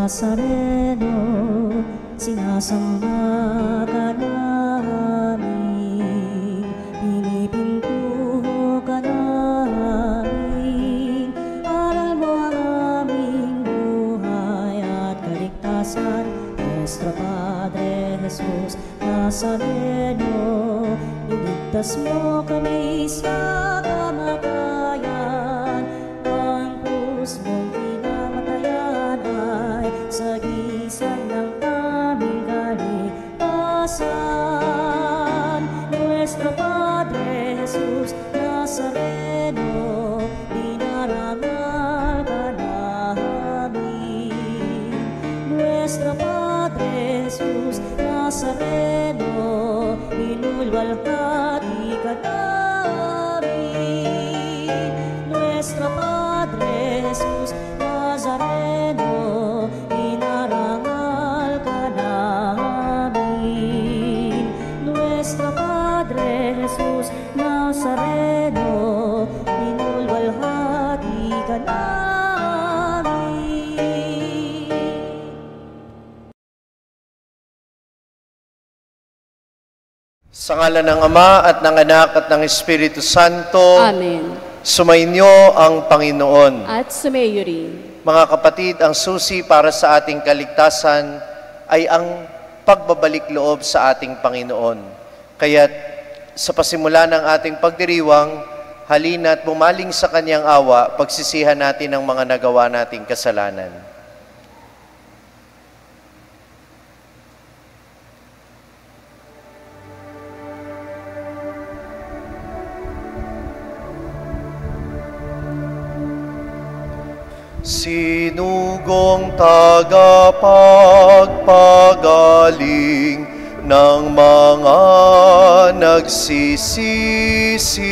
Nazareno, sinasamba ka namin, pinipintuho ka namin, aral mo ang aming buhay at kaligtasan. Nuestro Padre Jesus Nazareno, iligtas mo kami sa kamatayan, ang krus mong pinamatayan ay sagisag ng aming kaligtasan. Nuestro Padre Jesus Nazareno, dinarangal ka namin. Nuestro Padre Jesus Nazareno, inulwalhati ka namin. Nuestro Padre Jesus Nazareno, inarangal ka namin. Nuestro Padre Jesus Nazareno, inulwalhati ka namin. Sa ngalan ng Ama at ng Anak at ng Espiritu Santo. Amen. Sumainyo ang Panginoon. At sumayo rin. Mga kapatid, ang susi para sa ating kaligtasan ay ang pagbabalik loob sa ating Panginoon. Kaya't sa pasimula ng ating pagdiriwang, halina't bumaling sa Kanyang awa, pagsisihan natin ang mga nagawa nating kasalanan. Sinugong tagapagpagaling ng mga nagsisisi,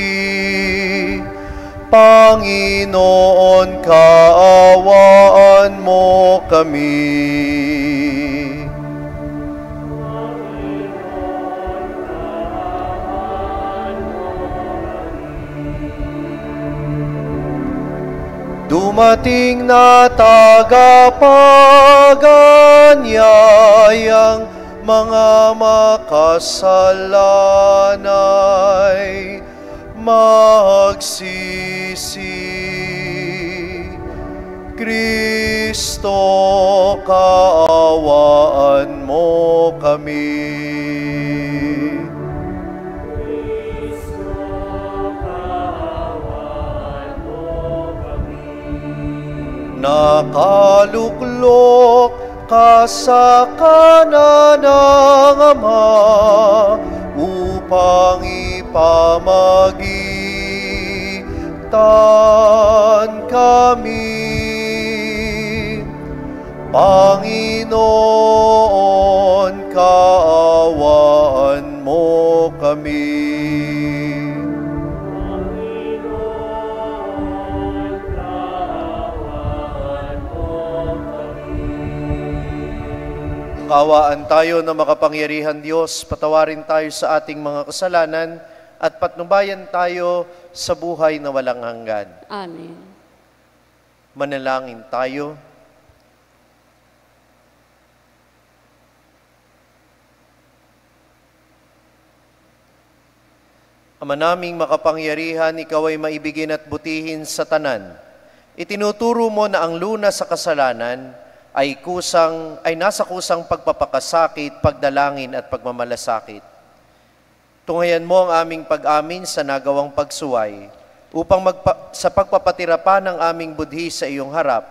Panginoon, kaawaan mo kami. Dumating na tagapaganyayang mga makasalanay magsisi. Kristo, kaawaan mo kami. Nakaluklok ka sa kanan ng Ama upang ipamagitan kami. Panginoon, kaawaan mo kami. Kaawaan tayo na makapangyarihan Diyos, patawarin tayo sa ating mga kasalanan at patnubayan tayo sa buhay na walang hanggan. Amen. Manalangin tayo. Ama naming makapangyarihan, Ikaw ay maibigin at butihin sa tanan. Itinuturo mo na ang lunas sa kasalanan ay nasa kusang pagpapakasakit, pagdalangin at pagmamalasakit. Tunghayan mo ang aming pag-amin sa nagawang pagsuway, upang sa pagpapatira pa ng aming budhi sa iyong harap,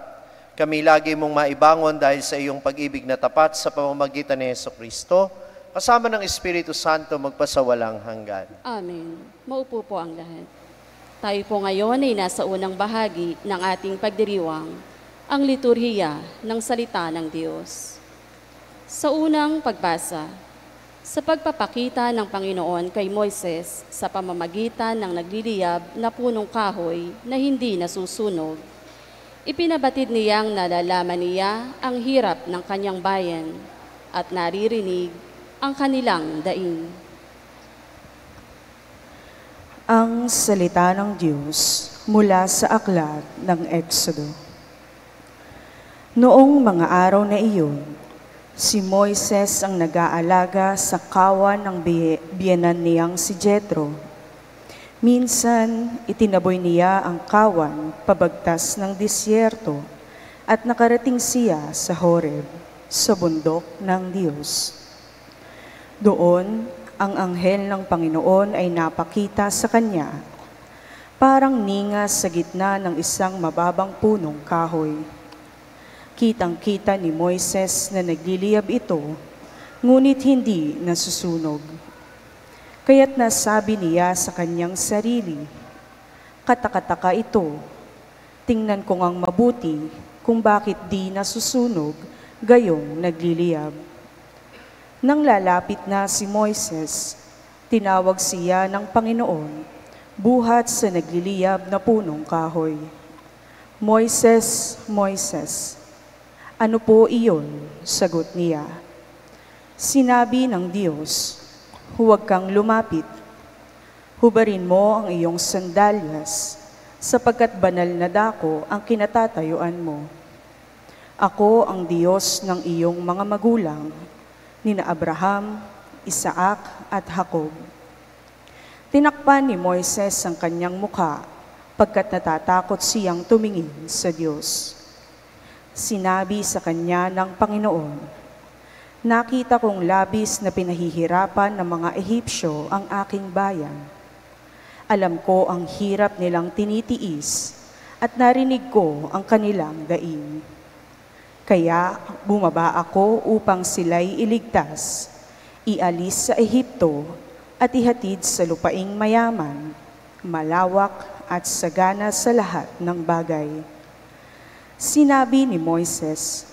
kami lagi mong maibangon dahil sa iyong pag-ibig na tapat sa pamamagitan ni Jesucristo, kasama ng Espiritu Santo magpasawalang hanggan. Amen. Maupo po ang lahat. Tayo po ngayon ay nasa unang bahagi ng ating pagdiriwang, ang liturhiya ng salita ng Diyos. Sa unang pagbasa, sa pagpapakita ng Panginoon kay Moises sa pamamagitan ng nagliliyab na punong kahoy na hindi nasusunog, ipinabatid niyang nalalaman niya ang hirap ng kanyang bayan at naririnig ang kanilang daing. Ang salita ng Diyos mula sa aklat ng Exodo. Noong mga araw na iyon, si Moises ang nag-aalaga sa kawan ng biyenan niyang si Jethro. Minsan, itinaboy niya ang kawan pabagtas ng disyerto at nakarating siya sa Horeb, sa bundok ng Diyos. Doon, ang anghel ng Panginoon ay napakita sa kanya, parang ninga sa gitna ng isang mababang punong kahoy. Kitang-kita ni Moises na nagliliyab ito, ngunit hindi nasusunog. Kaya't nasabi niya sa kanyang sarili, "Katakataka ito, tingnan ko ngang mabuti kung bakit di nasusunog, gayong nagliliyab." Nang lalapit na si Moises, tinawag siya ng Panginoon, buhat sa nagliliyab na punong kahoy. "Moises, Moises." "Ano po iyon?" sagot niya. Sinabi ng Diyos, "Huwag kang lumapit. Hubarin mo ang iyong sandalyas, sapagkat banal na dako ang kinatatayuan mo. Ako ang Diyos ng iyong mga magulang, nina Abraham, Isaac at Jacob." Tinakpan ni Moises ang kanyang mukha, pagkat natatakot siyang tumingin sa Diyos. Sinabi sa kanya ng Panginoon, "Nakita kong labis na pinahihirapan ng mga Ehipsyo ang aking bayan. Alam ko ang hirap nilang tinitiis at narinig ko ang kanilang daing. Kaya bumaba ako upang sila'y iligtas, ialis sa Ehipto at ihatid sa lupaing mayaman, malawak at sagana sa lahat ng bagay." Sinabi ni Moises,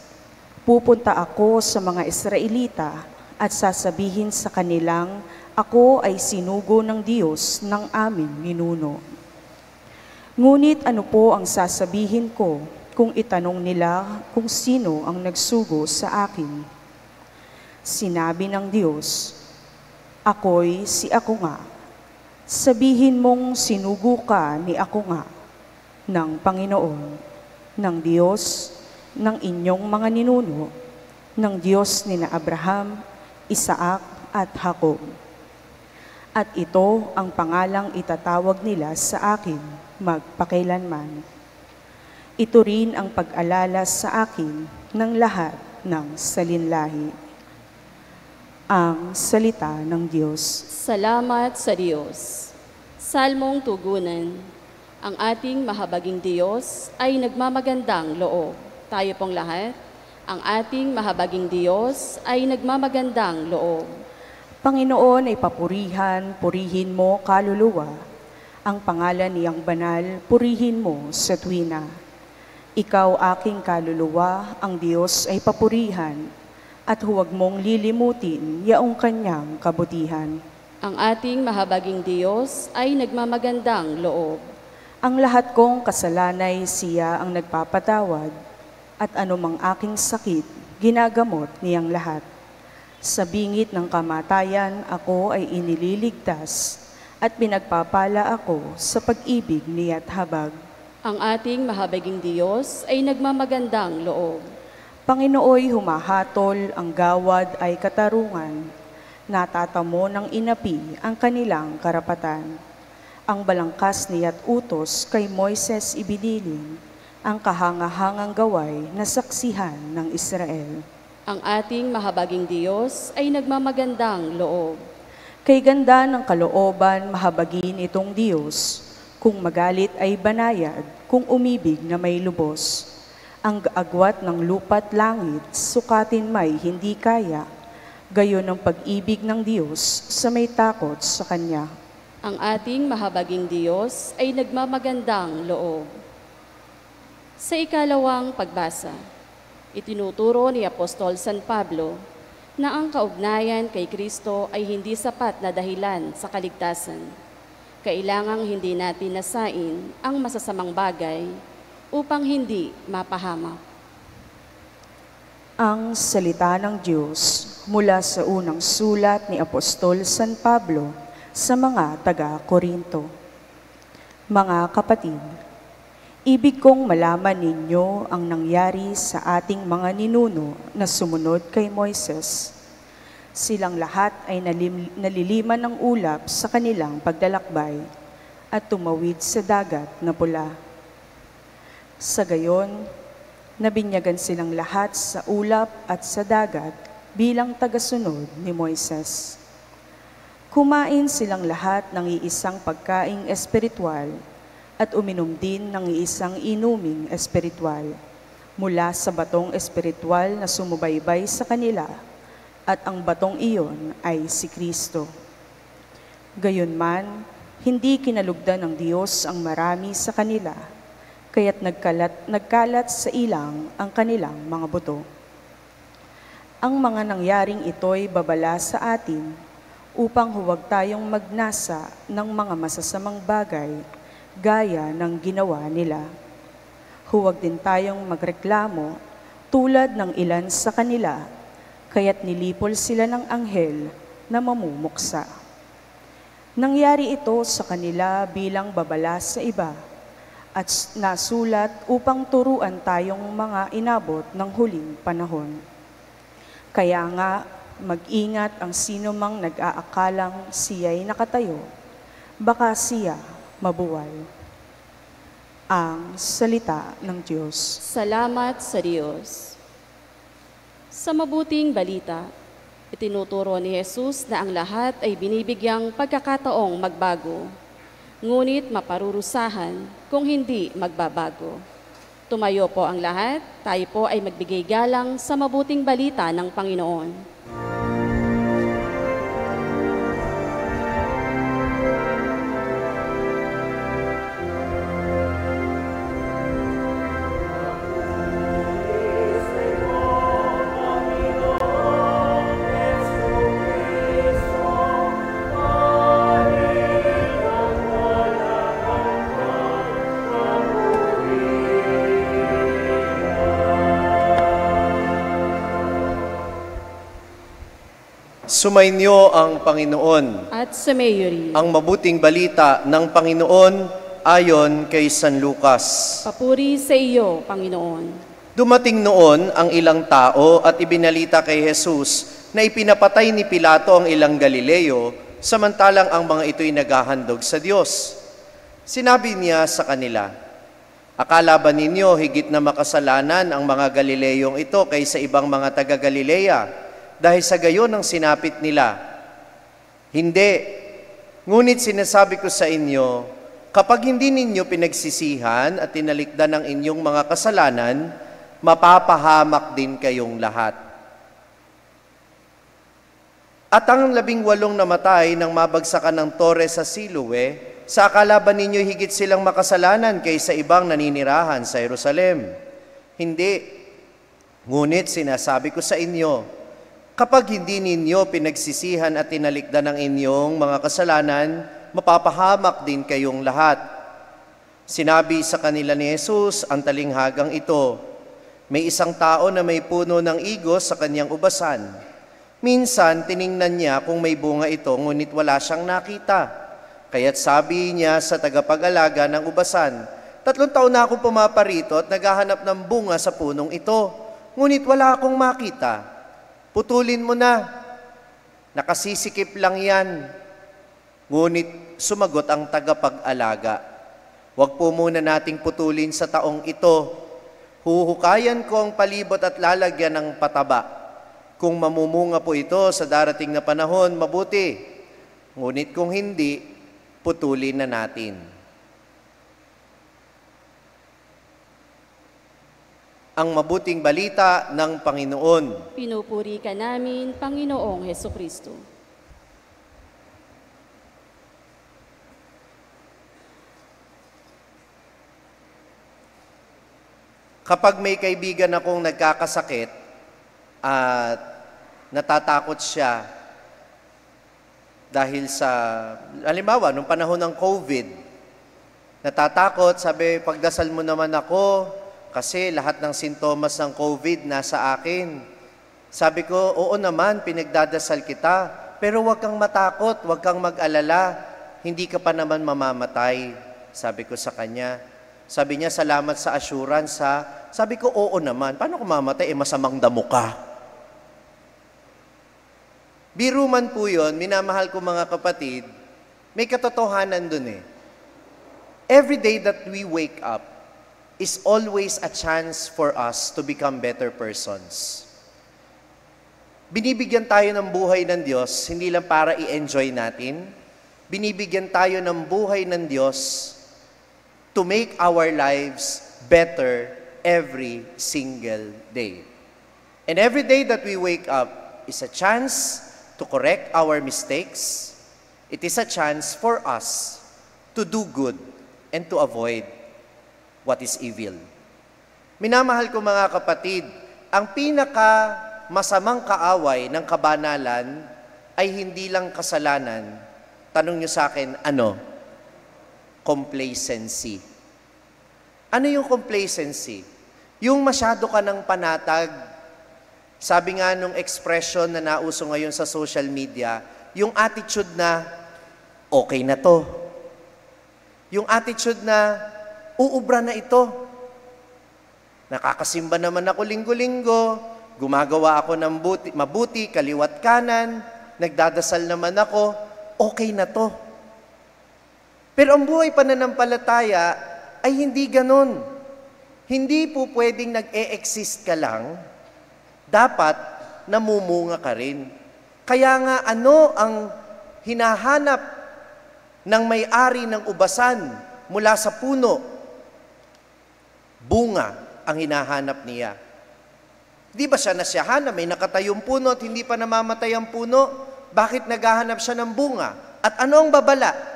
"Pupunta ako sa mga Israelita at sasabihin sa kanilang, ako ay sinugo ng Diyos ng aming ninuno. Ngunit ano po ang sasabihin ko kung itanong nila kung sino ang nagsugo sa akin?" Sinabi ng Diyos, "Ako'y si ako nga. Sabihin mong sinugo ka ni ako nga, ng Panginoon, ng Diyos ng inyong mga ninuno, ng Diyos nina Abraham, Isaac at Jacob. At ito ang pangalang itatawag nila sa akin magpakailanman. Ito rin ang pag-alala sa akin ng lahat ng salinlahi." Ang salita ng Diyos. Salamat sa Diyos. Salmong tugunan. Ang ating mahabaging Diyos ay nagmamagandang loob. Tayo pong lahat. Ang ating mahabaging Diyos ay nagmamagandang loob. Panginoon ay papurihan, purihin mo kaluluwa. Ang pangalan niyang banal, purihin mo sa tuwina. Ikaw aking kaluluwa, ang Diyos ay papurihan, at huwag mong lilimutin yaong kanyang kabutihan. Ang ating mahabaging Diyos ay nagmamagandang loob. Ang lahat kong kasalanay siya ang nagpapatawad, at anumang aking sakit, ginagamot niyang lahat. Sa bingit ng kamatayan, ako ay inililigtas, at pinagpapala ako sa pag-ibig niya't habag. Ang ating mahabaging Diyos ay nagmamagandang loob. Panginooy humahatol, ang gawad ay katarungan. Natatamo ng inapi ang kanilang karapatan. Ang balangkas niya't utos kay Moises ibinilin, ang kahangahangang gaway na saksihan ng Israel. Ang ating mahabaging Diyos ay nagmamagandang loob. Kay ganda ng kalooban, mahabagin itong Diyos. Kung magalit ay banayad, kung umibig na may lubos. Ang agwat ng lupa't langit, sukatin may hindi kaya. Gayon ang pag-ibig ng Diyos sa may takot sa Kanya. Ang ating mahabaging Diyos ay nagmamagandang loob. Sa ikalawang pagbasa, itinuturo ni Apostol San Pablo na ang kaugnayan kay Kristo ay hindi sapat na dahilan sa kaligtasan. Kailangang hindi natin nasain ang masasamang bagay upang hindi mapahamak. Ang salita ng Diyos mula sa unang sulat ni Apostol San Pablo sa mga taga-Korinto. Mga kapatid, Ibig kong malaman ninyo ang nangyari sa ating mga ninuno na sumunod kay Moises. Silang lahat ay naliliman ng ulap sa kanilang paglalakbay at tumawid sa dagat na pula. Sa gayon, nabinyagan silang lahat sa ulap at sa dagat bilang tagasunod ni Moises. Kumain silang lahat ng iisang pagkaing espiritual at uminom din ng iisang inuming espiritual mula sa batong espiritual na sumubaybay sa kanila, at ang batong iyon ay si Kristo. Gayunman, hindi kinalugdan ng Diyos ang marami sa kanila, kaya't nagkalat sa ilang ang kanilang mga buto. Ang mga nangyaring ito'y babala sa atin upang huwag tayong magnasa ng mga masasamang bagay gaya ng ginawa nila. Huwag din tayong magreklamo tulad ng ilan sa kanila, kaya't nilipol sila ng anghel na mamumuksa. Nangyari ito sa kanila bilang babala sa iba at nasulat upang turuan tayong mga inabot ng huling panahon. Kaya nga, mag-ingat ang sino mang nag-aakalang siya'y nakatayo, baka siya mabuwal. Ang salita ng Diyos. Salamat sa Diyos. Sa mabuting balita, itinuturo ni Jesus na ang lahat ay binibigyang pagkakataong magbago, ngunit maparurusahan kung hindi magbabago. Tumayo po ang lahat, tayo po ay magbigay galang sa mabuting balita ng Panginoon. Sumainyo ang Panginoon. At sumayo rin. Ang mabuting balita ng Panginoon ayon kay San Lucas. Papuri sa iyo, Panginoon. Dumating noon ang ilang tao at ibinalita kay Jesus na ipinapatay ni Pilato ang ilang Galileo, samantalang ang mga ito'y naghahandog sa Diyos. Sinabi niya sa kanila, "Akala ba ninyo higit na makasalanan ang mga Galileyong ito kaysa ibang mga taga-Galilea? Dahil sa gayon ang sinapit nila. Hindi. Ngunit sinasabi ko sa inyo, kapag hindi ninyo pinagsisihan at tinalikdan ang inyong mga kasalanan, mapapahamak din kayong lahat." At ang 18 namatay nang mabagsakan ng tore sa Siloe, sa akala ba ninyo higit silang makasalanan kaysa ibang naninirahan sa Jerusalem? Hindi. Ngunit sinasabi ko sa inyo, kapag hindi ninyo pinagsisihan at tinalikdan ang inyong mga kasalanan, mapapahamak din kayong lahat. Sinabi sa kanila ni Jesus ang talinghagang ito, "May isang tao na may puno ng igos sa kanyang ubasan. Minsan, tiningnan niya kung may bunga ito, ngunit wala siyang nakita. Kaya't sabi niya sa tagapag-alaga ng ubasan, 3 taon na akong pumaparito at naghahanap ng bunga sa punong ito, ngunit wala akong makita. Putulin mo na. Nakasisikip lang yan." Ngunit sumagot ang tagapag-alaga, "Huwag po muna nating putulin sa taong ito. Huhukayan ko ang palibot at lalagyan ng pataba. Kung mamumunga po ito sa darating na panahon, mabuti. Ngunit kung hindi, putulin na natin." Ang mabuting balita ng Panginoon. Pinupuri ka namin, Panginoong Hesukristo. Kapag may kaibigan akong nagkakasakit at natatakot siya dahil sa, halimbawa, nung panahon ng COVID, natatakot, sabi, "Pagdasal mo naman ako, kasi lahat ng sintomas ng COVID nasa akin." Sabi ko, "Oo naman, pinagdadasal kita, pero huwag kang matakot, huwag kang mag-alala, hindi ka pa naman mamamatay." Sabi ko sa kanya. Sabi niya, salamat sa assurance ha. Sabi ko, oo naman. Paano kung mamatay? Masamang damo ka. Biro man po yun, minamahal ko mga kapatid, may katotohanan dun eh. Every day that we wake up is always a chance for us to become better persons. Binibigyan tayo ng buhay ng Diyos, hindi lang para i-enjoy natin. Binibigyan tayo ng buhay ng Diyos to make our lives better every single day. And every day that we wake up is a chance to correct our mistakes. It is a chance for us to do good and to avoid what is evil. Minamahal ko mga kapatid, ang masamang kaaway ng kabanalan ay hindi lang kasalanan. Tanong niyo sa akin, ano? Complacency. Ano yung complacency? Yung masyado ka ng panatag. Sabi nga nung expression na nauso ngayon sa social media, yung attitude na, okay na to. Yung attitude na, uubra na ito. Nakakasimba naman ako linggo-linggo, gumagawa ako ng mabuti, kaliwat kanan, nagdadasal naman ako, okay na to. Pero ang buhay pananampalataya ay hindi ganon. Hindi po pwedeng nag-e-exist ka lang, dapat namumunga ka rin. Kaya nga ano ang hinahanap ng may-ari ng ubasan mula sa puno? Bunga ang hinahanap niya. Di ba siya nasiyahan na may nakatayong puno at hindi pa namamatay ang puno? Bakit naghahanap siya ng bunga? At ano ang babala?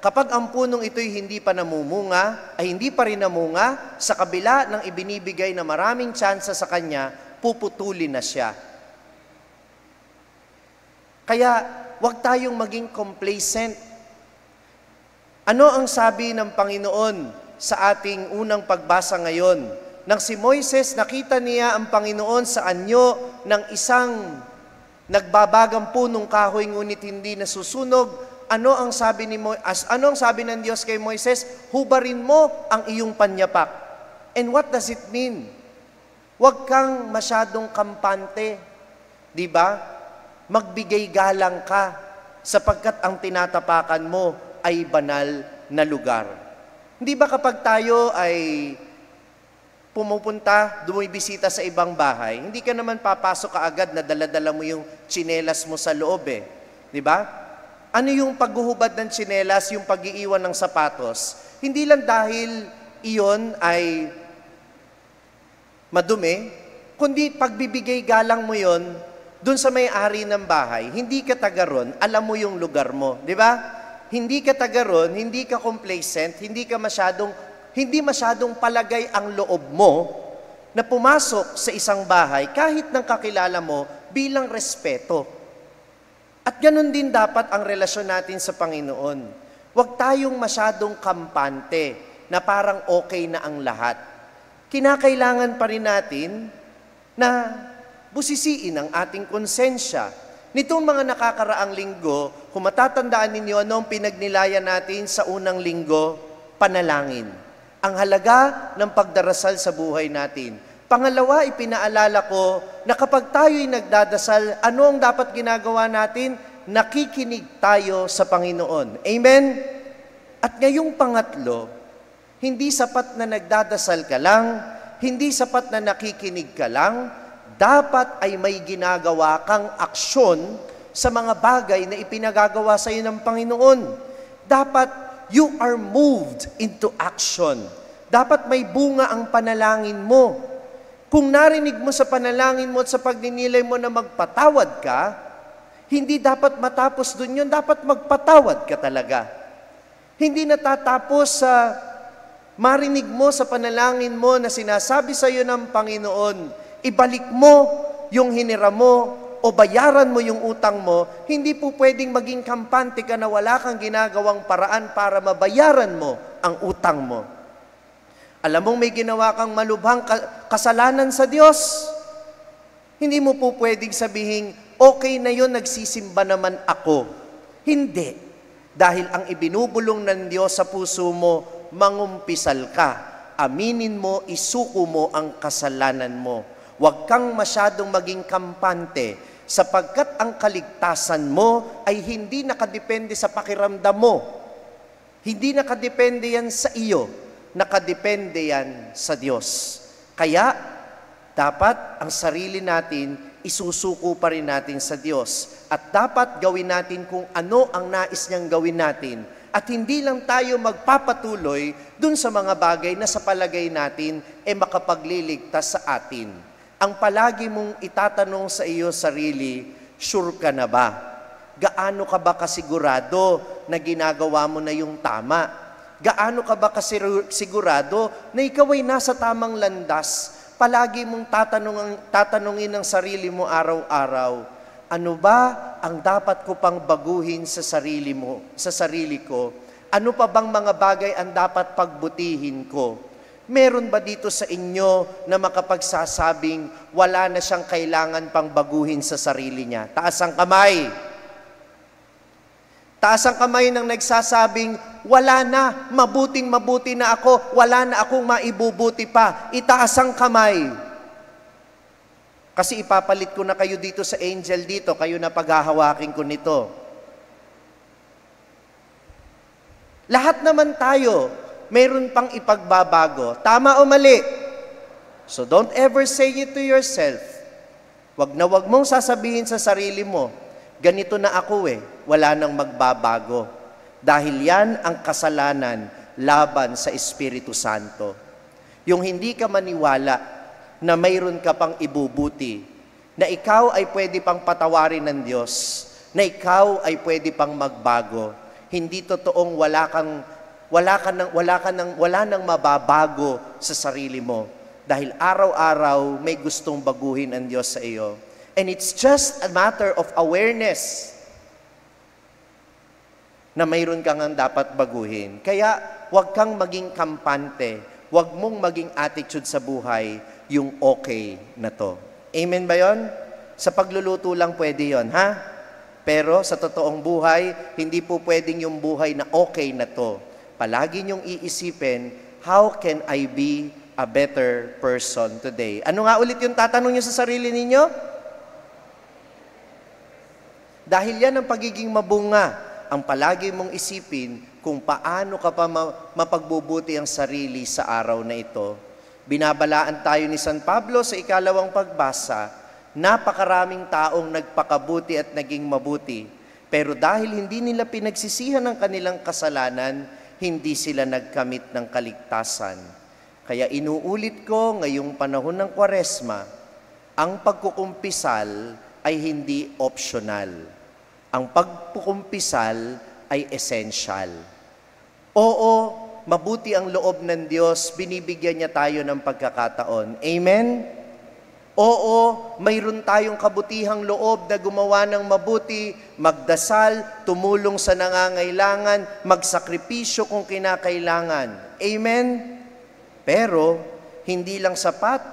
Kapag ang punong ito'y hindi pa namumunga, ay hindi pa rin namunga, sa kabila ng ibinibigay na maraming tsansa sa kanya, puputulin na siya. Kaya, huwag tayong maging complacent. Ano ang sabi ng Panginoon sa ating unang pagbasa ngayon? Nang si Moises, nakita niya ang Panginoon sa anyo ng isang nagbabagang punong kahoy ngunit hindi nasusunog. Ano ang sabi ng Diyos kay Moises? Hubarin mo ang iyong panyapak. And what does it mean? Huwag kang masyadong kampante. Di ba? Magbigay galang ka sapagkat ang tinatapakan mo ay banal na lugar. Hindi ba kapag tayo ay pumupunta, dumibisita sa ibang bahay, hindi ka naman papasok kaagad na dala-dala mo yung tsinelas mo sa loob eh. Di ba? Ano yung paghuhubad ng tsinelas, yung pag-iiwan ng sapatos? Hindi lang dahil iyon ay madumi, kundi pagbibigay galang mo yon dun sa may-ari ng bahay. Hindi ka taga ron, alam mo yung lugar mo. Di ba? Hindi ka taga ron, hindi ka complacent, hindi masyadong palagay ang loob mo na pumasok sa isang bahay kahit nang kakilala mo bilang respeto. At ganun din dapat ang relasyon natin sa Panginoon. Huwag tayong masyadong kampante na parang okay na ang lahat. Kinakailangan pa rin natin na busisiin ang ating konsensya. Nitong mga nakakaraang linggo, kung matatandaan ninyo anong pinagnilayan natin sa unang linggo, panalangin. Ang halaga ng pagdarasal sa buhay natin. Pangalawa, ipinaalala ko na kapag tayo'y nagdadasal, ano ang dapat ginagawa natin? Nakikinig tayo sa Panginoon. Amen? At ngayong pangatlo, hindi sapat na nagdadasal ka lang, hindi sapat na nakikinig ka lang, dapat ay may ginagawa kang aksyon sa mga bagay na ipinagagawa sa iyo ng Panginoon. Dapat you are moved into action. Dapat may bunga ang panalangin mo. Kung narinig mo sa panalangin mo at sa pagninilay mo na magpatawad ka, hindi dapat matapos dun yun, dapat magpatawad ka talaga. Hindi natatapos sa marinig mo sa panalangin mo na sinasabi sa iyo ng Panginoon, ibalik mo yung hinira mo o bayaran mo yung utang mo, hindi po pwedeng maging kampante ka na wala kang ginagawang paraan para mabayaran mo ang utang mo. Alam mong may ginawa kang malubhang kasalanan sa Diyos. Hindi mo po pwedeng sabihin, okay na yun, nagsisimba naman ako. Hindi. Dahil ang ibinubulong ng Diyos sa puso mo, mangumpisal ka. aminin mo, isuko mo ang kasalanan mo. Huwag kang masyadong maging kampante, sapagkat ang kaligtasan mo ay hindi nakadepende sa pakiramdam mo. Hindi nakadepende yan sa iyo, nakadepende yan sa Diyos. Kaya, dapat ang sarili natin, isusuko pa rin natin sa Diyos. At dapat gawin natin kung ano ang nais niyang gawin natin. At hindi lang tayo magpapatuloy dun sa mga bagay na sa palagay natin makapagliligtas sa atin. Ang palagi mong itatanong sa iyo sarili, sure ka na ba? Gaano ka ba kasigurado na ginagawa mo na yung tama? Gaano ka ba kasigurado na ikaw ay nasa tamang landas? Palagi mong tatanungin ang sarili mo araw-araw, ano ba ang dapat ko pang baguhin sa sarili ko? Ano pa bang mga bagay ang dapat pagbutihin ko? Meron ba dito sa inyo na makapagsasabing wala na siyang kailangan pang baguhin sa sarili niya? Taas ang kamay. Taas ang kamay ng nagsasabing, wala na, mabuting-mabuti na ako, wala na akong maibubuti pa. Itaas ang kamay. Kasi ipapalit ko na kayo dito sa angel dito, kayo na paghahawakin ko nito. Lahat naman tayo, mayroon pang ipagbabago. Tama o mali? So don't ever say it to yourself. Wag mong sasabihin sa sarili mo, ganito na ako wala nang magbabago. Dahil yan ang kasalanan laban sa Espiritu Santo. Yung hindi ka maniwala na mayroon ka pang ibubuti, na ikaw ay pwede pang patawarin ng Diyos, na ikaw ay pwede pang magbago. Hindi totoong wala nang mababago sa sarili mo. Dahil araw-araw may gustong baguhin ang Diyos sa iyo. And it's just a matter of awareness na mayroon kang ang dapat baguhin. Kaya huwag kang maging kampante, huwag mong maging attitude sa buhay, yung okay na to. Amen ba yon? Sa pagluluto lang pwede yon, ha? Pero sa totoong buhay, hindi po pwedeng yung buhay na okay na to. Palagi niyong iisipin, how can I be a better person today? Ano nga ulit yung tatanong niyo sa sarili ninyo? Dahil yan ang pagiging mabunga, ang palagi mong isipin kung paano ka pa mapagbubuti ang sarili sa araw na ito. Binabalaan tayo ni San Pablo sa ikalawang pagbasa, napakaraming taong nagpakabuti at naging mabuti. Pero dahil hindi nila pinagsisihan ang kanilang kasalanan, hindi sila nagkamit ng kaligtasan. Kaya inuulit ko ngayong panahon ng Kwaresma, ang pagkukumpisal ay hindi optional. Ang pagkukumpisal ay essential. Oo, mabuti ang loob ng Diyos, binibigyan niya tayo ng pagkakataon. Amen? Oo, mayroon tayong kabutihang loob na gumawa ng mabuti, magdasal, tumulong sa nangangailangan, magsakripisyo kung kinakailangan. Amen? Pero, hindi lang sapat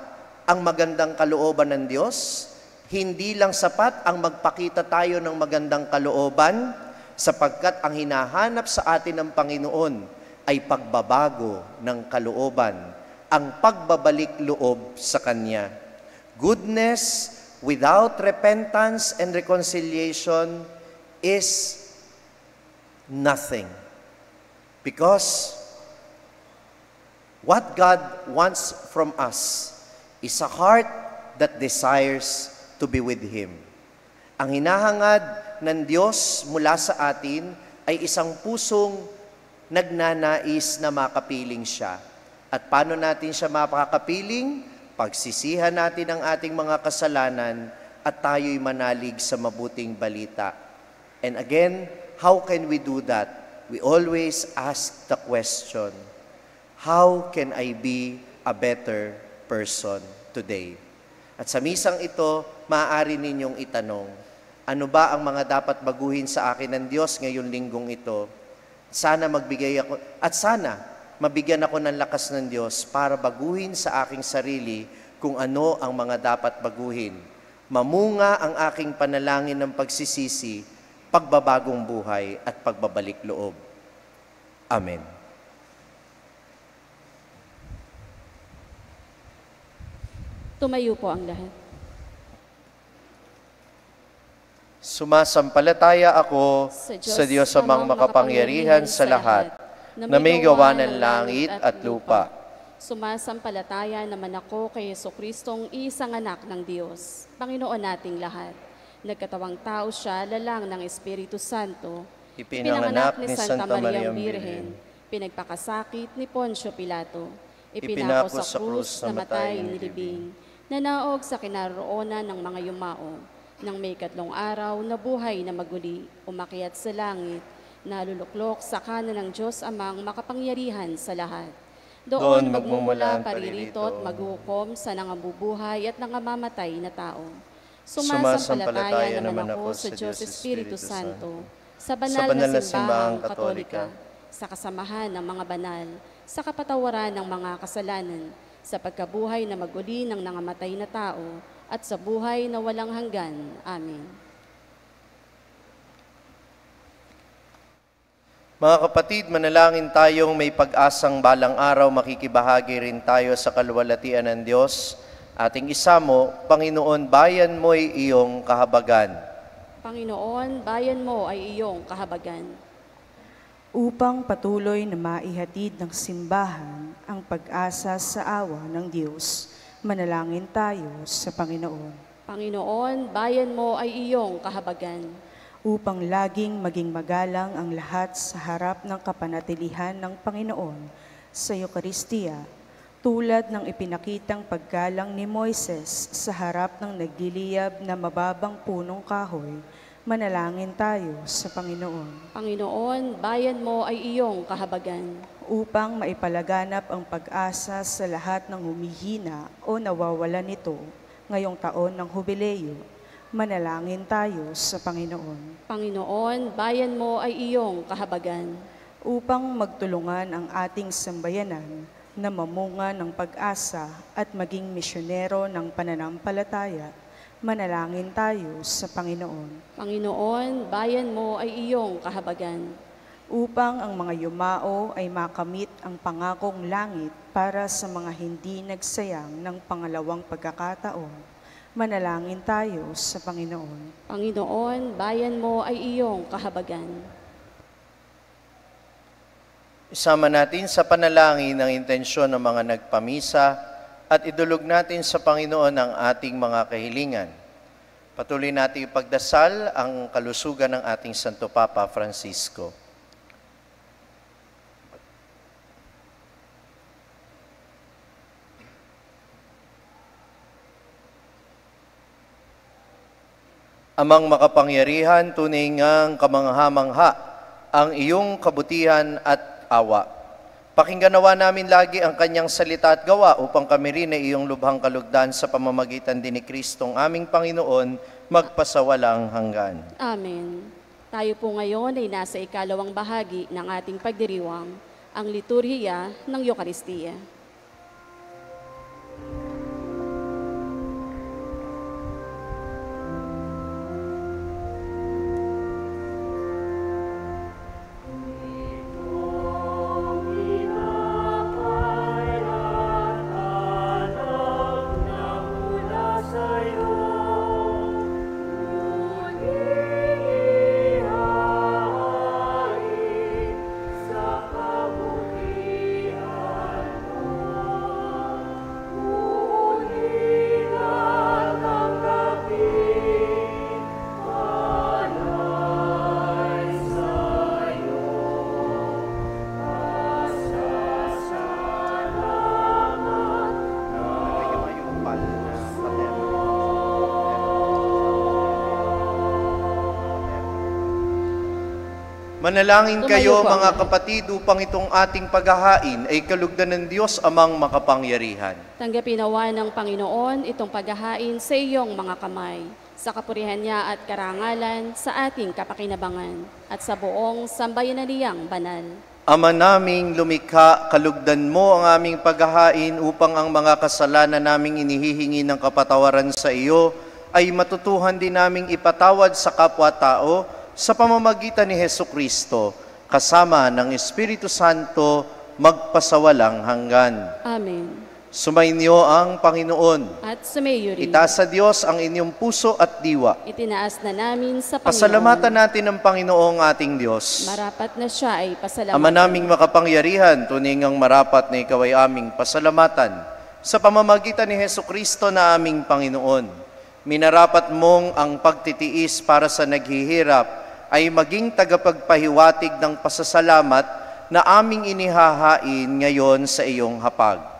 ang magandang kalooban ng Diyos, hindi lang sapat ang magpakita tayo ng magandang kalooban, sapagkat ang hinahanap sa atin ng Panginoon ay pagbabago ng kalooban, ang pagbabalik loob sa Kanya. Goodness without repentance and reconciliation is nothing. Because what God wants from us is a heart that desires to be with Him. Ang hinahangad ng Diyos mula sa atin ay isang pusong nagnanais na makapiling siya. At paano natin siya makakapiling? Pagsisihan natin ang ating mga kasalanan at tayo'y manalig sa mabuting balita. And again, how can we do that? We always ask the question, how can I be a better person today? At sa misang ito, maaari ninyong itanong, ano ba ang mga dapat baguhin sa akin ng Diyos ngayong linggong ito? Sana mabigyan ako ng lakas ng Diyos para baguhin sa aking sarili kung ano ang mga dapat baguhin. Mamunga ang aking panalangin ng pagsisisi, pagbabagong buhay at pagbabalik loob. Amen. Tumayo po ang lahat. Sumasampalataya ako sa Diyos amang makapangyarihan sa lahat, na may gawa ng langit at lupa. Sumasampalataya naman ako kay Jesucristong isang anak ng Diyos, Panginoon nating lahat. Nagkatawang tao siya, lalang ng Espiritu Santo, Ipinanganak ni Santa Mariang Birhen, pinagpakasakit ni Poncio Pilato, ipinako sa krus, namatay, nilibing, nanaog sa kinaroonan ng mga yumao, nang may 3 araw na buhay na maguli, umakyat sa langit, naluluklok sa kanan ng Diyos amang makapangyarihan sa lahat. Doon magmumula paririto at maghukom sa nangabubuhay at nangamamatay na tao. Sumasampalataya naman ako sa Diyos Espiritu Santo, sa banal na simbahang katolika, sa kasamahan ng mga banal, sa kapatawaran ng mga kasalanan, sa pagkabuhay na maguli ng nangamatay na tao, at sa buhay na walang hanggan. Amen. Mga kapatid, manalangin tayong may pag-asang balang araw makikibahagi rin tayo sa kaluwalhatian ng Diyos. Ating isamo, Panginoon, bayan mo'y iyong kahabagan. Panginoon, bayan mo ay iyong kahabagan. Upang patuloy na maihatid ng simbahan ang pag-asa sa awa ng Diyos, manalangin tayo sa Panginoon. Panginoon, bayan mo ay iyong kahabagan. Upang laging maging magalang ang lahat sa harap ng kapanatilihan ng Panginoon sa Eucharistia, tulad ng ipinakitang paggalang ni Moises sa harap ng nagliliyab na mababang punong kahoy, manalangin tayo sa Panginoon. Panginoon, bayan mo ay iyong kahabagan. Upang maipalaganap ang pag-asa sa lahat ng humihina o nawawala nito ngayong taon ng Hubileo, manalangin tayo sa Panginoon. Panginoon, bayan mo ay iyong kahabagan. Upang magtulungan ang ating sambayanan na mamunga ng pag-asa at maging misyonero ng pananampalataya, manalangin tayo sa Panginoon. Panginoon, bayan mo ay iyong kahabagan. Upang ang mga yumao ay makamit ang pangakong langit para sa mga hindi nagsayang ng pangalawang pagkakataon, manalangin tayo sa Panginoon. Panginoon, bayan mo ay iyong kahabagan. Isama natin sa panalangin ang intensyon ng mga nagpamisa at idulog natin sa Panginoon ang ating mga kahilingan. Patuloy natin ipagdasal ang kalusugan ng ating Santo Papa Francisco. Amang makapangyarihan, tunay ngang kamangha-mangha ang iyong kabutihan at awa. Pakinggan nawa namin lagi ang kanyang salita at gawa upang kami rin ay iyong lubhang kalugdan sa pamamagitan din ni Kristong aming Panginoon, magpasawalang hanggan. Amen. Tayo po ngayon ay nasa ikalawang bahagi ng ating pagdiriwang, ang liturhiya ng Eucharistia. Manalangin kayo Tumayo po, mga Ama. kapatid upang itong ating paghahain ay kalugdan ng Diyos amang makapangyarihan. Tanggapin nawa ng Panginoon itong paghahain sa iyong mga kamay, sa kapurihan niya at karangalan sa ating kapakinabangan, at sa buong sambayananiyang banal. Ama naming lumikha, kalugdan mo ang aming paghahain upang ang mga kasalanan naming inihihingi ng kapatawaran sa iyo ay matutuhan din naming ipatawad sa kapwa-tao sa pamamagitan ni Hesukristo, kasama ng Espiritu Santo, magpasawalang hanggan. Amen. Sumainyo ang Panginoon. At sumayo rin. Itaas sa Diyos ang inyong puso at diwa. Itinaas na namin sa Panginoon. Pasalamatan natin ang Panginoong ating Diyos. Marapat na siya ay pasalamatan. Ama naming makapangyarihan, tuningang marapat na ikaw ay aming pasalamatan. Sa pamamagitan ni Hesukristo na aming Panginoon, minarapat mong ang pagtitiis para sa naghihirap ay maging tagapagpahiwatig ng pasasalamat na aming inihahain ngayon sa iyong hapag.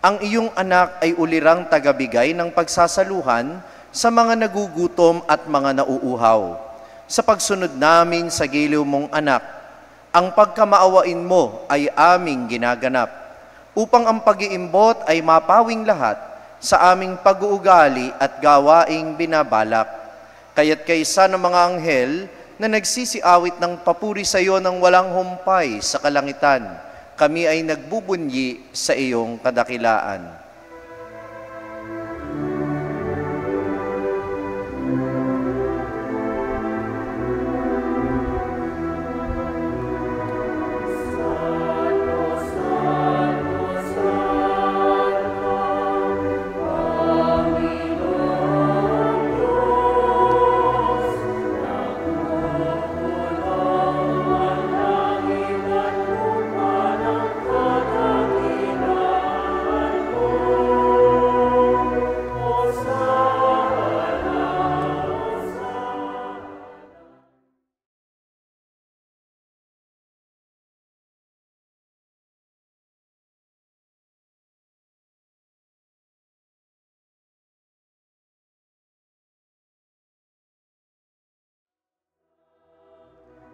Ang iyong anak ay ulirang tagabigay ng pagsasaluhan sa mga nagugutom at mga nauuhaw. Sa pagsunod namin sa giliw mong anak, ang pagkamaawain mo ay aming ginaganap, upang ang pag-iimbot ay mapawing lahat sa aming pag-uugali at gawaing binabalak. Kaya't kaysa ng mga anghel na nagsisiawit ng papuri sa iyo ng walang humpay sa kalangitan, kami ay nagbubunyi sa iyong kadakilaan.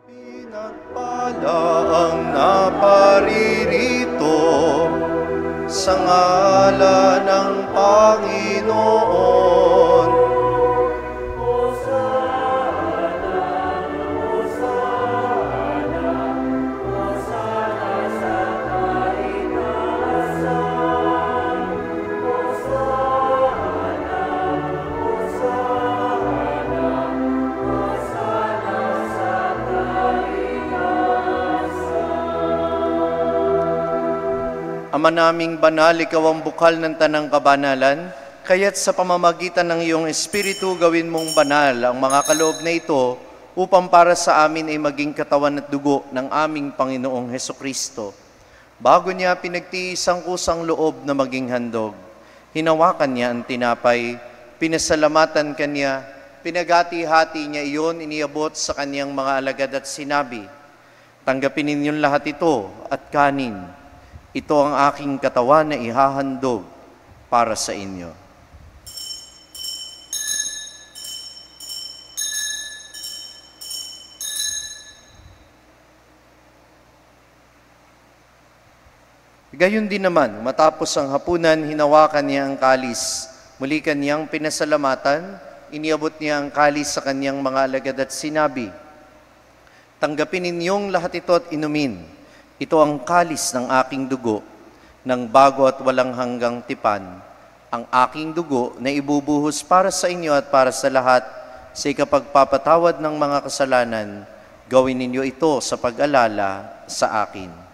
Pinagpala ang naparirito sa ngalan ng Panginoon. Ama naming banal, ikaw ang bukal ng tanang kabanalan, kaya't sa pamamagitan ng iyong Espiritu gawin mong banal ang mga kaloob na ito upang para sa amin ay maging katawan at dugo ng aming Panginoong Hesukristo. Bago niya pinagtiis ang kusang loob na maging handog, hinawakan niya ang tinapay, pinasalamatan kanya, pinagati-hati niya iyon, iniabot sa kaniyang mga alagad at sinabi, "Tanggapin ninyong lahat ito at kanin. Ito ang aking katawan na ihahandog para sa inyo." Gayon din naman, matapos ang hapunan, hinawakan niya ang kalis. Muli kaniyang pinasalamatan, iniabot niya ang kalis sa kaniyang mga alagad at sinabi, "Tanggapin ninyong lahat ito at inumin. Ito ang kalis ng aking dugo, ng bago at walang hanggang tipan, ang aking dugo na ibubuhos para sa inyo at para sa lahat sa ikapagpapatawad ng mga kasalanan. Gawin ninyo ito sa pag-alala sa akin."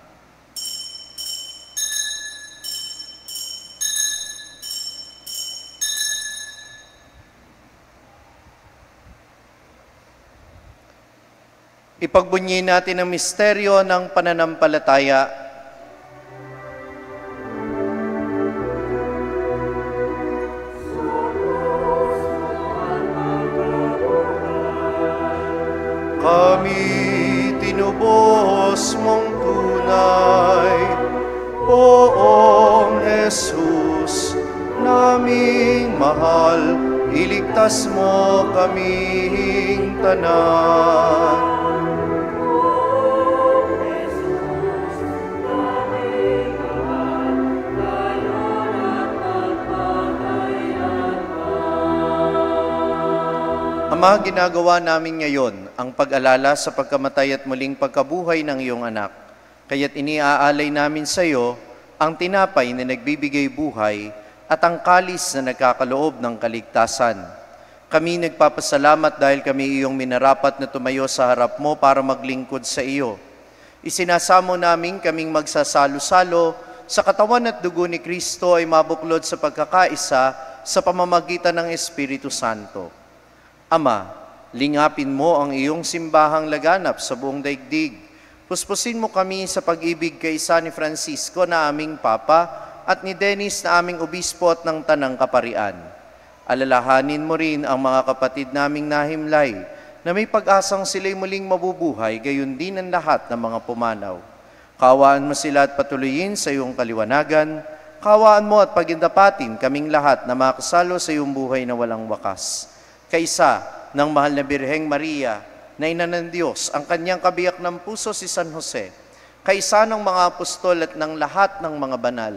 Ipagbunyi natin ang misteryo ng pananampalataya. Kami tinubos mong tunay, Poong Jesus, naming mahal, iligtas mo kaming tanan. Ama, ginagawa namin ngayon ang pag-alala sa pagkamatay at muling pagkabuhay ng iyong anak. Kaya't iniaalay namin sa iyo ang tinapay na nagbibigay buhay at ang kalis na nagkakaloob ng kaligtasan. Kami nagpapasalamat dahil kami iyong minarapat na tumayo sa harap mo para maglingkod sa iyo. Isinasamo namin kaming magsasalo-salo sa katawan at dugo ni Kristo ay mabuklod sa pagkakaisa sa pamamagitan ng Espiritu Santo. Ama, lingapin mo ang iyong simbahang laganap sa buong daigdig. Puspusin mo kami sa pag-ibig kay San Francisco na aming Papa at ni Dennis na aming Obispo at ng Tanang Kaparian. Alalahanin mo rin ang mga kapatid naming nahimlay na may pag-asang sila'y muling mabubuhay, gayon din ang lahat ng mga pumanaw. Kawaan mo sila at patuloyin sa iyong kaliwanagan. Kawaan mo at pagindapatin kaming lahat na makasalo sa iyong buhay na walang wakas. Kaisa ng mahal na Birheng Maria, na ina ng Diyos, ang kanyang kabiyak ng puso si San Jose, kaisa ng mga apostol at ng lahat ng mga banal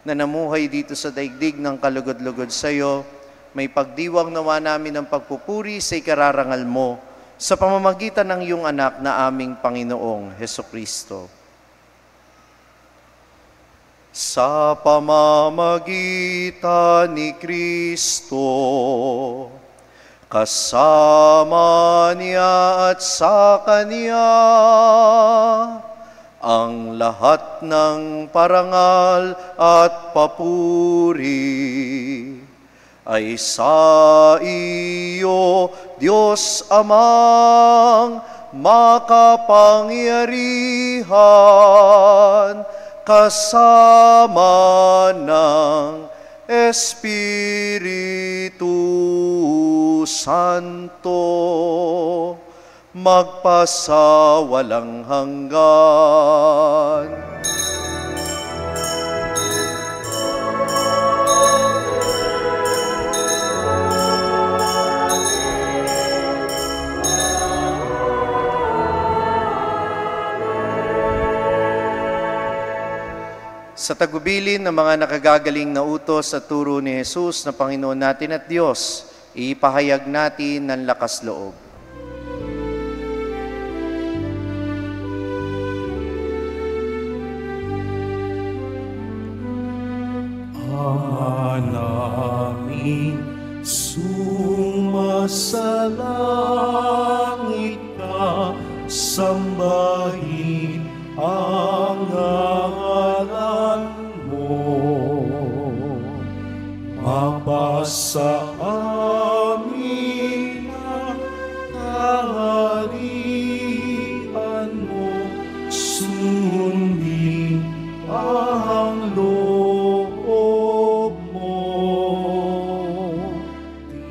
na namuhay dito sa daigdig ng kalugod-lugod sa iyo, may pagdiwang nawa namin ng pagpupuri sa ikararangal mo sa pamamagitan ng iyong anak na aming Panginoong Hesukristo. Sa pamamagitan ni Kristo, kasama niya at sa Kanya, ang lahat ng parangal at papuri ay sa iyo, Diyos Amang makapangyarihan, kasama ng Espiritu Santo, magpasawalang hanggan. Sa tagubilin ng mga nakagagaling na utos at turo ni Jesus na Panginoon natin at Diyos, ipahayag natin ng lakas loob. Ama namin, sumasalangit ka, sambahin ang ngalan mo. Mapasa amin ang kaharian mo, sundin ang loob mo.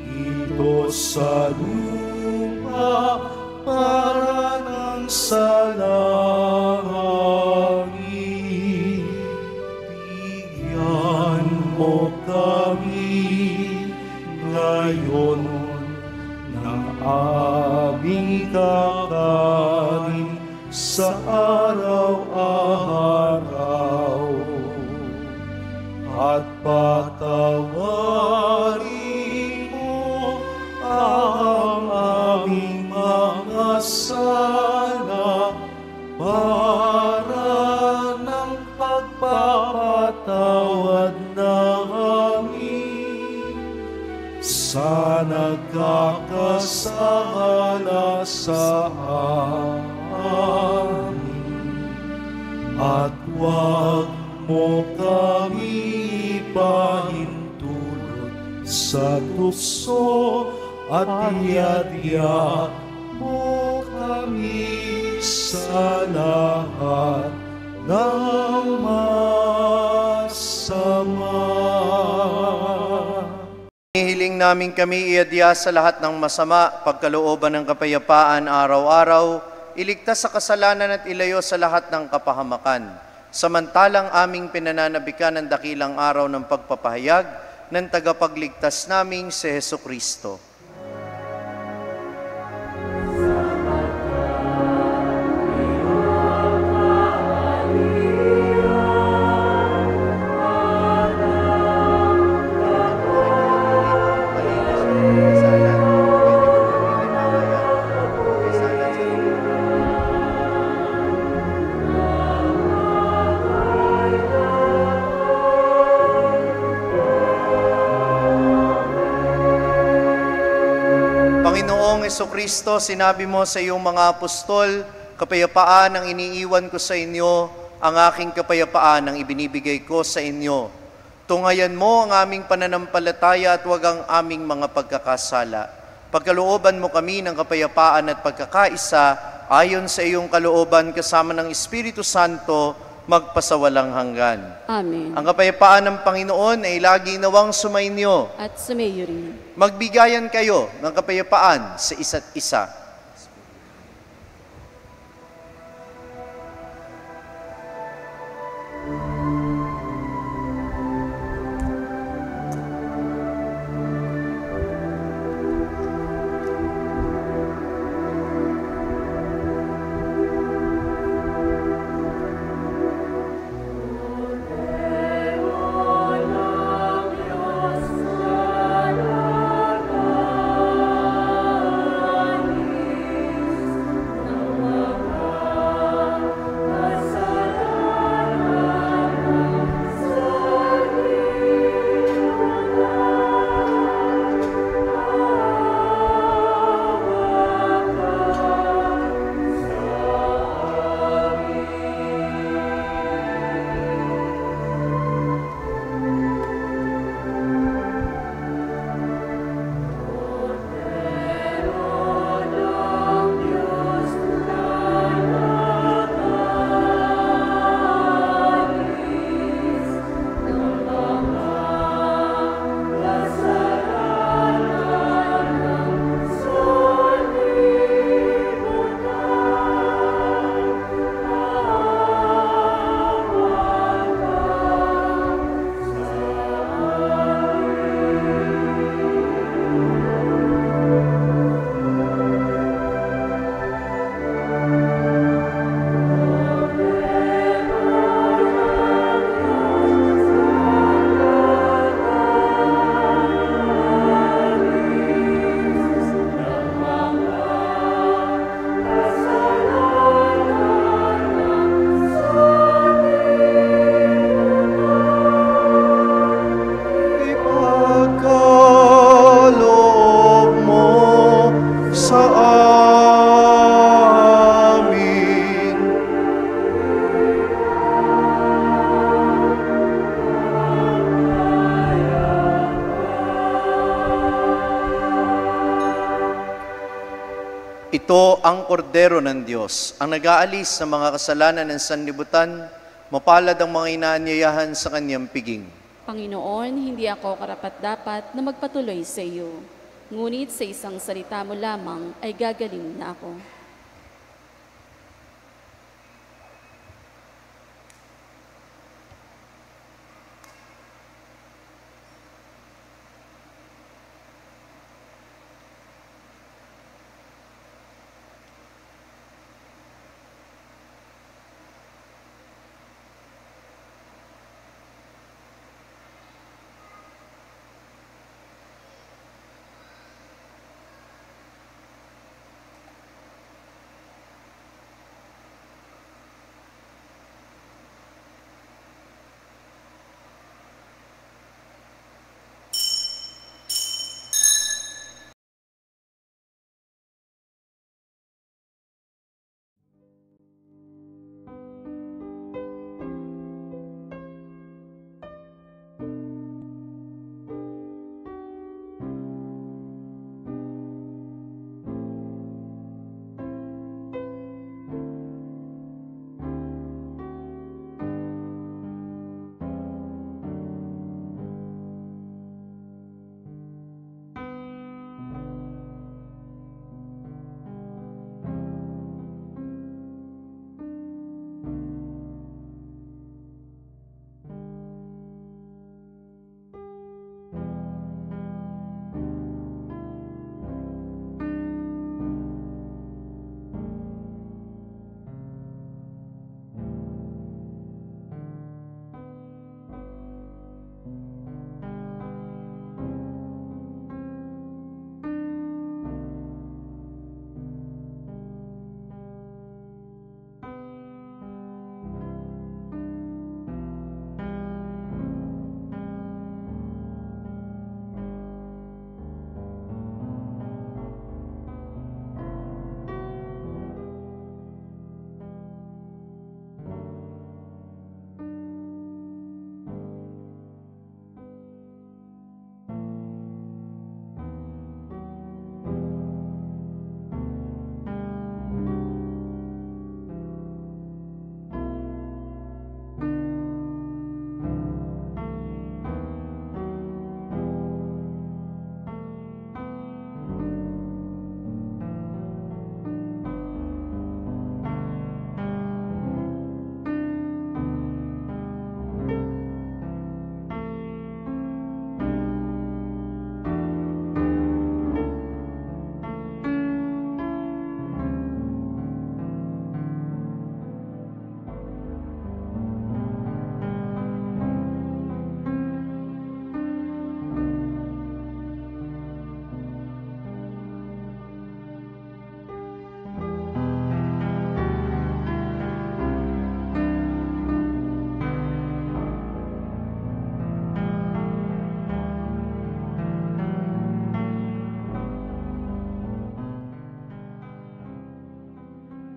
Dito sa lupa para ng salangit, bigyan mo kami ngayon ng aming kakanin sa araw-araw, at patawarin mo ang aming mga sala para ng pagpapatawad namin sa nagkakasala sa amin, at huwag mo kami ipahintulot sa tukso, at iadya mo kami sa lahat ng masama. Hihiling namin kami iadya sa lahat ng masama, pagkalooban ng kapayapaan araw-araw, iligtas sa kasalanan at ilayo sa lahat ng kapahamakan. Samantalang aming pinananabikan ang dakilang araw ng pagpapahayag ng tagapagligtas naming si Hesukristo. Panginoong Hesukristo, sinabi mo sa iyong mga apostol, kapayapaan ang iniiwan ko sa inyo, ang aking kapayapaan ang ibinibigay ko sa inyo. Tungayan mo ang aming pananampalataya at huwag ang aming mga pagkakasala. Pagkalooban mo kami ng kapayapaan at pagkakaisa ayon sa iyong kalooban kasama ng Espiritu Santo magpasawalang hanggan. Amen. Ang kapayapaan ng Panginoon ay lagi nawang sumainyo. At sumayo rin. Magbigayan kayo ng kapayapaan sa isa't isa. Ito ang kordero ng Diyos, ang nag-aalis ng mga kasalanan ng sanlibutan, mapalad ang mga inaanyayahan sa kanyang piging. Panginoon, hindi ako karapat-dapat na magpatuloy sa iyo. Ngunit sa isang salita mo lamang ay gagaling na ako.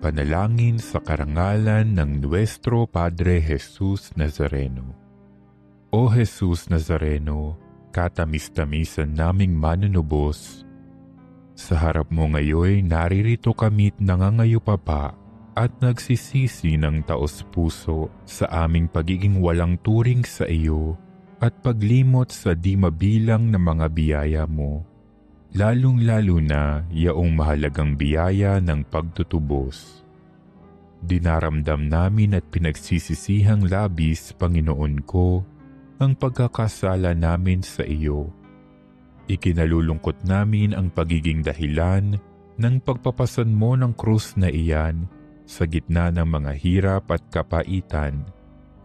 panalangin sa karangalan ng Nuestro Padre Jesus Nazareno. O Jesus Nazareno, katamis-tamisan naming manunubos, sa harap mo ngayon naririto kami't nangangayupapa at nagsisisi ng taos-puso sa aming pagiging walang turing sa iyo at paglimot sa di mabilang na mga biyaya mo, lalong-lalo na yaong mahalagang biyaya ng pagtutubos. Dinaramdam namin at pinagsisisihang labis, Panginoon ko, ang pagkakasala namin sa iyo. Ikinalulungkot namin ang pagiging dahilan ng pagpapasan mo ng krus na iyan sa gitna ng mga hirap at kapaitan,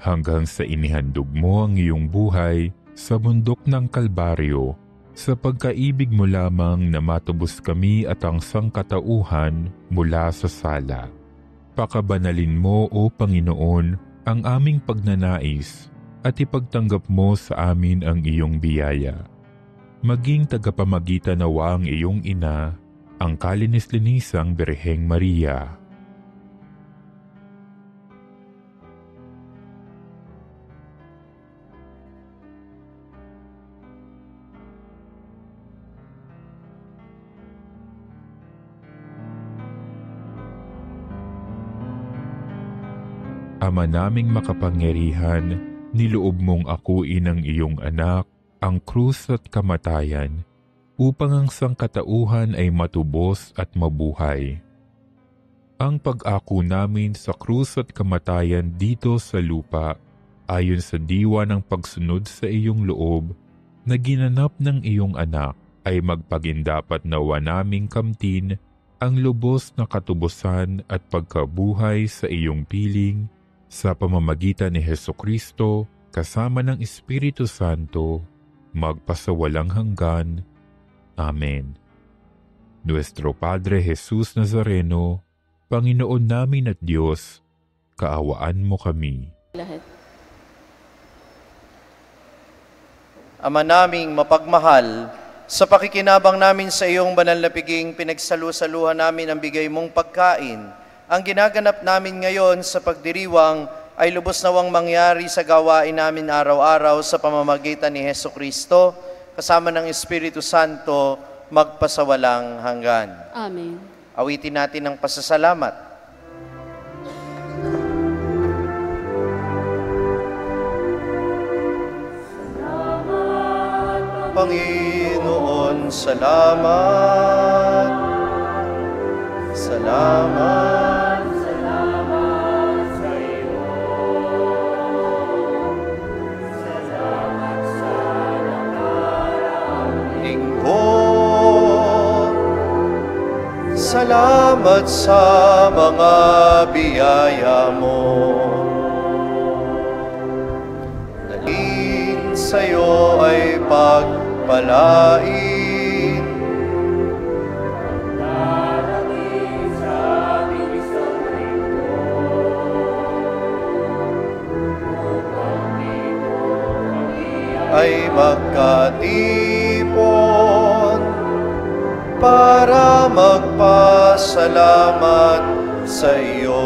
hanggang sa inihandog mo ang iyong buhay sa bundok ng Kalbaryo, sa pagkaibig mo lamang na matubos kami at ang sangkatauhan mula sa sala. Pakabanalin mo, O Panginoon, ang aming pagnanais at ipagtanggap mo sa amin ang iyong biyaya. Maging tagapamagitan nawa ang iyong ina, ang kalinis-linisang Birheng Maria. Ama naming makapangyarihan, niloob mong akuin ang iyong anak, ang krus at kamatayan, upang ang sangkatauhan ay matubos at mabuhay. Ang pag-ako namin sa krus at kamatayan dito sa lupa, ayon sa diwa ng pagsunod sa iyong loob, na ginanap ng iyong anak, ay magpagindapat nawa naming kamtin ang lubos na katubusan at pagkabuhay sa iyong piling, sa pamamagitan ni Hesukristo, kasama ng Espiritu Santo, magpasawalang hanggan. Amen. Nuestro Padre Jesus Nazareno, Panginoon namin at Diyos, kaawaan mo kami. Lahat. Ama naming mapagmahal, sa pakikinabang namin sa iyong banal na piging, pinagsalu-saluhan namin ang bigay mong pagkain. Ang ginaganap namin ngayon sa pagdiriwang ay lubos nawang mangyari sa gawain namin araw-araw sa pamamagitan ni Hesukristo, kasama ng Espiritu Santo, magpasawalang hanggan. Amen. Awitin natin ang pasasalamat. Panginoon, salamat. Salamat. Salamat sa iyo. Salamat sa nakaraang linggo. Salamat sa mga biyaya mo. Dalhin sa iyo ay pagpalain. Ay magkatipon para magpasalamat sa iyo.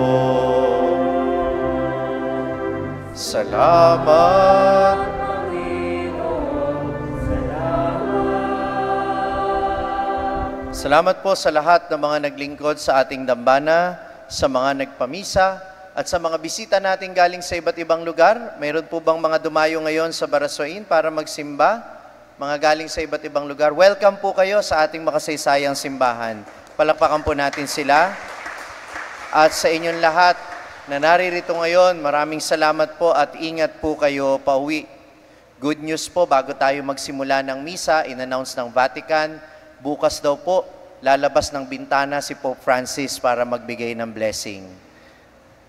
Salamat, Panginoon, salamat. Salamat po sa lahat ng mga naglingkod sa ating dambana, sa mga nagpamisa, at sa mga bisita natin galing sa iba't ibang lugar. Mayroon po bang mga dumayo ngayon sa Barasoin para magsimba? Mga galing sa iba't ibang lugar. Welcome po kayo sa ating makasaysayang simbahan. Palakpakan po natin sila. At sa inyong lahat na naririto ngayon, maraming salamat po at ingat po kayo pauwi. Good news po, bago tayo magsimula ng misa, in-announce ng Vatican, bukas daw po, lalabas ng bintana si Pope Francis para magbigay ng blessing.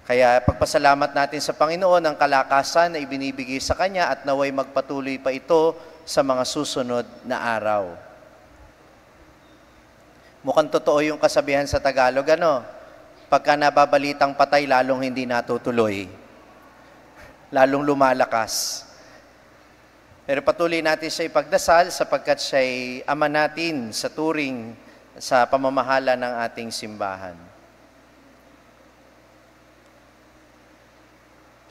Kaya pagpasalamat natin sa Panginoon ang kalakasan na ibinibigay sa Kanya at naway magpatuloy pa ito sa mga susunod na araw. Mukhang totoo yung kasabihan sa Tagalog, ano? Pagka nababalitang patay, lalong hindi natutuloy. Lalong lumalakas. Pero patuloy natin siya ipagdasal sapagkat siya'y ama natin sa turing sa pamamahala ng ating simbahan.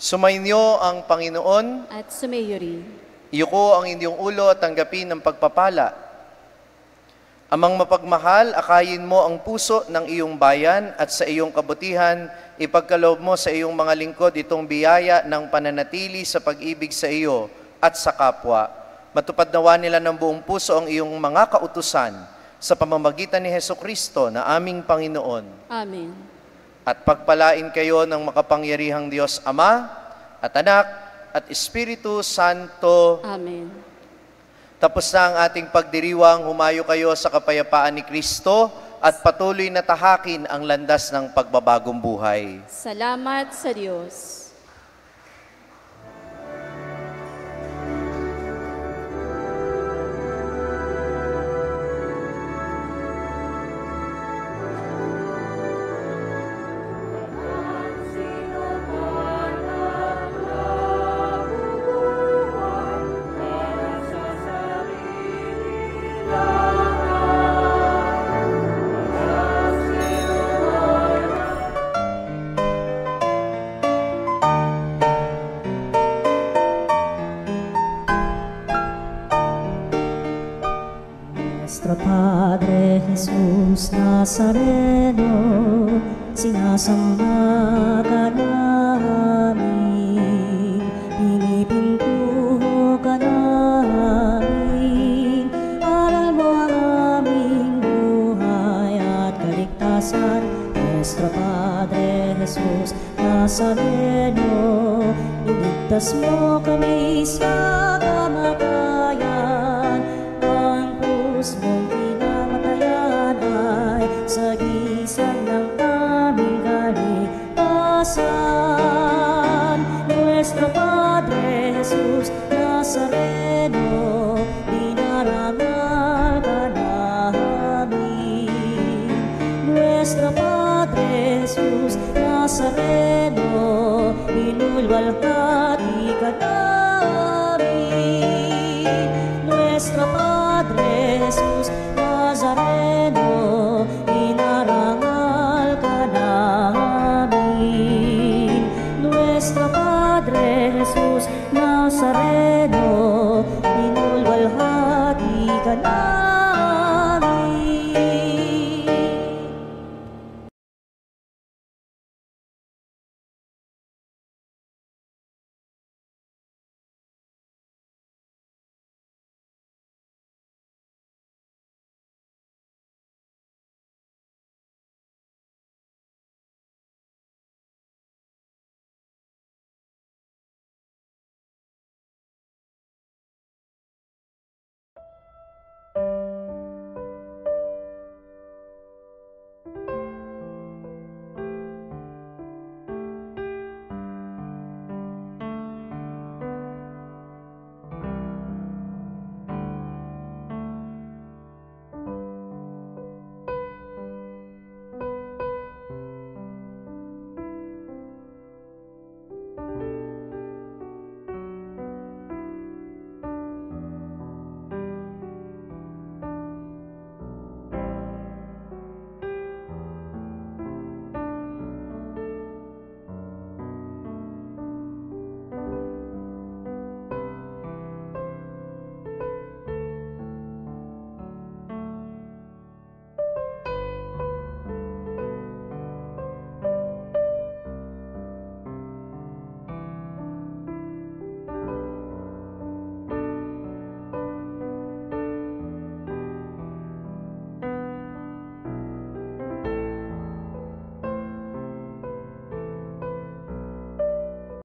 Sumainyo ang Panginoon. At sumayo rin. Iyuko ang inyong ulo at tanggapin ng pagpapala. Amang mapagmahal, akayin mo ang puso ng iyong bayan at sa iyong kabutihan, ipagkaloob mo sa iyong mga lingkod itong biyaya ng pananatili sa pag-ibig sa iyo at sa kapwa. Matupad nawa nila ng buong puso ang iyong mga kautusan sa pamamagitan ni Hesukristo na aming Panginoon. Amen. At pagpalain kayo ng makapangyarihang Diyos Ama at Anak at Espiritu Santo. Amen. Tapos na ang ating pagdiriwang, humayo kayo sa kapayapaan ni Kristo at patuloy na tahakin ang landas ng pagbabagong buhay. Salamat sa Diyos. Nuestro Padre Jesus Nazareno, sinasamba ka namin, pinipintuho ka namin, aral mo ang aming buhay at kaligtasan. Nuestro Padre Jesus Nazareno, iligtas mo kami sa kamatayan, ang krus mong pinamatayan ay sagisag ng aming kaligtasan. Nuestro Padre Jesus Nazareno, dinarangal ka namin. Nuestro Padre Jesus Nazareno, inulwalhati ka namin. Nuestro Padre Jesus Nazareno, inarangal ka namin. Nuestro Padre Jesus Nazareno, inulwalhati ka namin.